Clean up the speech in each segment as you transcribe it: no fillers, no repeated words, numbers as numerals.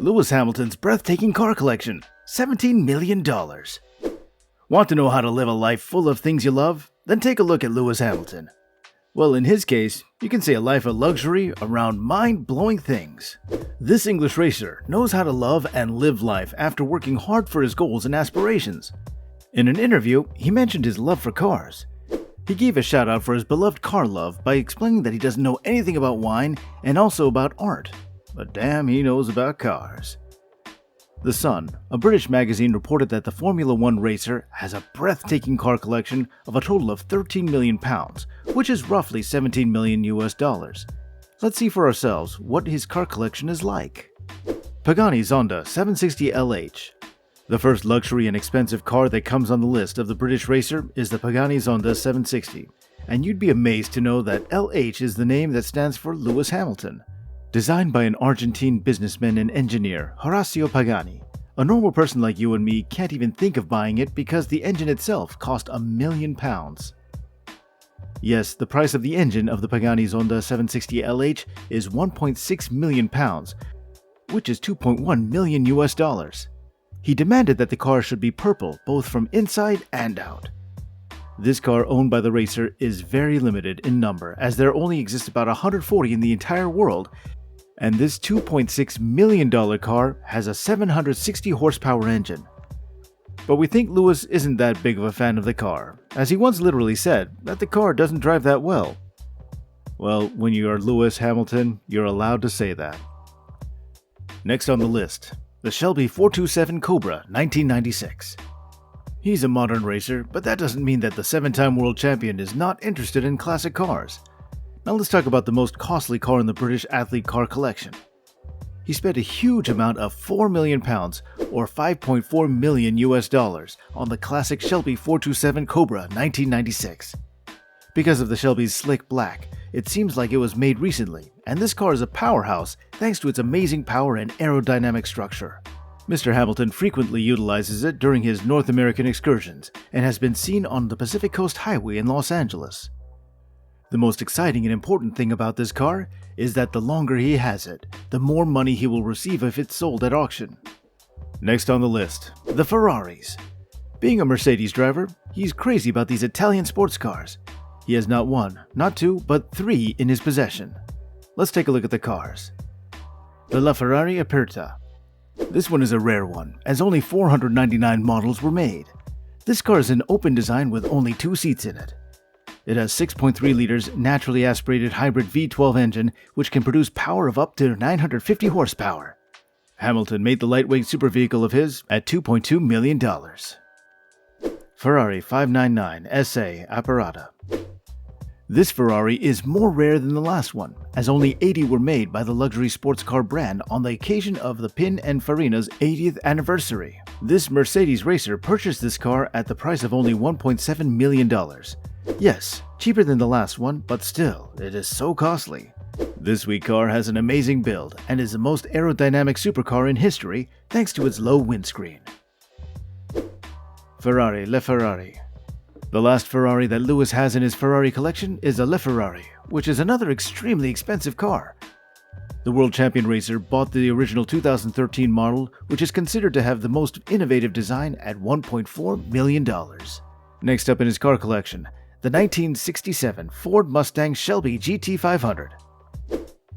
Lewis Hamilton's breathtaking car collection, $17 million. Want to know how to live a life full of things you love? Then take a look at Lewis Hamilton. Well, in his case, you can say a life of luxury around mind-blowing things. This English racer knows how to love and live life after working hard for his goals and aspirations. In an interview, he mentioned his love for cars. He gave a shout out for his beloved car love by explaining that he doesn't know anything about wine and also about art. But damn, he knows about cars. The Sun, a British magazine, reported that the Formula One racer has a breathtaking car collection of a total of 13 million pounds, which is roughly 17 million US dollars. Let's see for ourselves what his car collection is like. Pagani Zonda 760 LH. The first luxury and expensive car that comes on the list of the British racer is the Pagani Zonda 760, and you'd be amazed to know that LH is the name that stands for Lewis Hamilton. Designed by an Argentine businessman and engineer, Horacio Pagani, a normal person like you and me can't even think of buying it because the engine itself cost £1 million. Yes, the price of the engine of the Pagani Zonda 760 LH is £1.6 million, which is 2.1 million US dollars. He demanded that the car should be purple both from inside and out. This car owned by the racer is very limited in number, as there only exist about 140 in the entire world, and this $2.6 million car has a 760 horsepower engine. But we think Lewis isn't that big of a fan of the car, as he once literally said that the car doesn't drive that well. Well, when you are Lewis Hamilton, you're allowed to say that. Next on the list, the Shelby 427 COBRA 1996. He's a modern racer, but that doesn't mean that the 7-time world champion is not interested in classic cars. Now let's talk about the most costly car in the British athlete car collection. He spent a huge amount of £4 million, or 5.4 million US dollars, on the classic Shelby 427 COBRA 1996. Because of the Shelby's slick black, it seems like it was made recently, and this car is a powerhouse thanks to its amazing power and aerodynamic structure. Mr. Hamilton frequently utilizes it during his North American excursions and has been seen on the Pacific Coast Highway in Los Angeles. The most exciting and important thing about this car is that the longer he has it, the more money he will receive if it's sold at auction. Next on the list, the Ferraris. Being a Mercedes driver, he's crazy about these Italian sports cars. He has not one, not two, but 3 in his possession. Let's take a look at the cars. The LaFerrari Aperta. This one is a rare one, as only 499 models were made. This car is an open design with only 2 seats in it. It has 6.3 liters naturally aspirated hybrid V12 engine, which can produce power of up to 950 horsepower. Hamilton made the lightweight super vehicle of his at $2.2 million. Ferrari 599 SA Apparata. This Ferrari is more rare than the last one, as only 80 were made by the luxury sports car brand on the occasion of the Pininfarina's 80th anniversary. This Mercedes racer purchased this car at the price of only $1.7 million. Yes, cheaper than the last one, but still, it is so costly. This sweet car has an amazing build and is the most aerodynamic supercar in history thanks to its low windscreen. Ferrari LaFerrari. The last Ferrari that Lewis has in his Ferrari collection is a LaFerrari, which is another extremely expensive car. The world champion racer bought the original 2013 model, which is considered to have the most innovative design at $1.4 million. Next up in his car collection, the 1967 Ford Mustang Shelby GT500.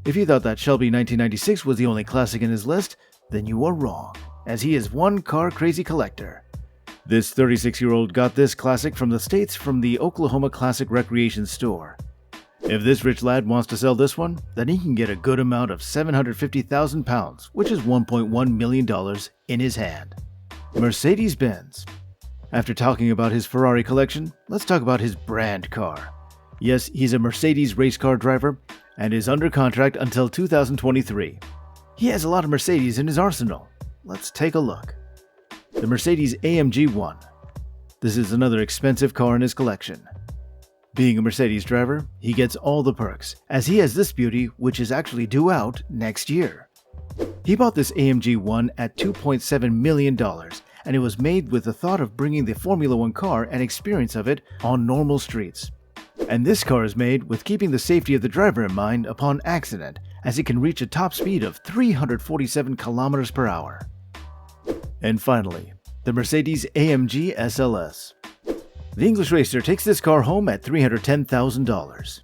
If you thought that Shelby 1996 was the only classic in his list, then you are wrong, as he is one car crazy collector. This 36-year-old got this classic from the States from the Oklahoma Classic Recreation Store. If this rich lad wants to sell this one, then he can get a good amount of £750,000, which is $1.1 million in his hand. Mercedes-Benz. After talking about his Ferrari collection, let's talk about his brand car. Yes, he's a Mercedes race car driver and is under contract until 2023. He has a lot of Mercedes in his arsenal. Let's take a look. The Mercedes AMG 1. This is another expensive car in his collection. Being a Mercedes driver, he gets all the perks, as he has this beauty which is actually due out next year. He bought this AMG 1 at $2.7 million, and it was made with the thought of bringing the Formula One car and experience of it on normal streets. And this car is made with keeping the safety of the driver in mind upon accident, as it can reach a top speed of 347 kilometers per hour. And finally, the Mercedes-AMG SLS. The English racer takes this car home at $310,000.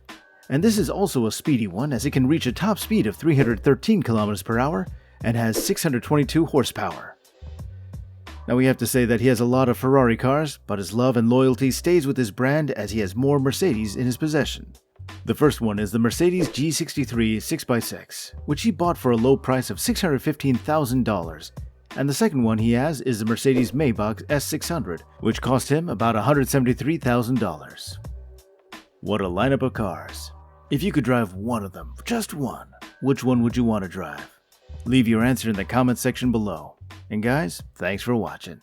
And this is also a speedy one, as it can reach a top speed of 313 kilometers per hour and has 622 horsepower. Now we have to say that he has a lot of Ferrari cars, but his love and loyalty stays with his brand as he has more Mercedes in his possession. The first one is the Mercedes G63 6x6, which he bought for a low price of $615,000. And the second one he has is the Mercedes Maybach S600, which cost him about $173,000. What a lineup of cars. If you could drive one of them, just one, which one would you want to drive? Leave your answer in the comment section below. And guys, thanks for watching.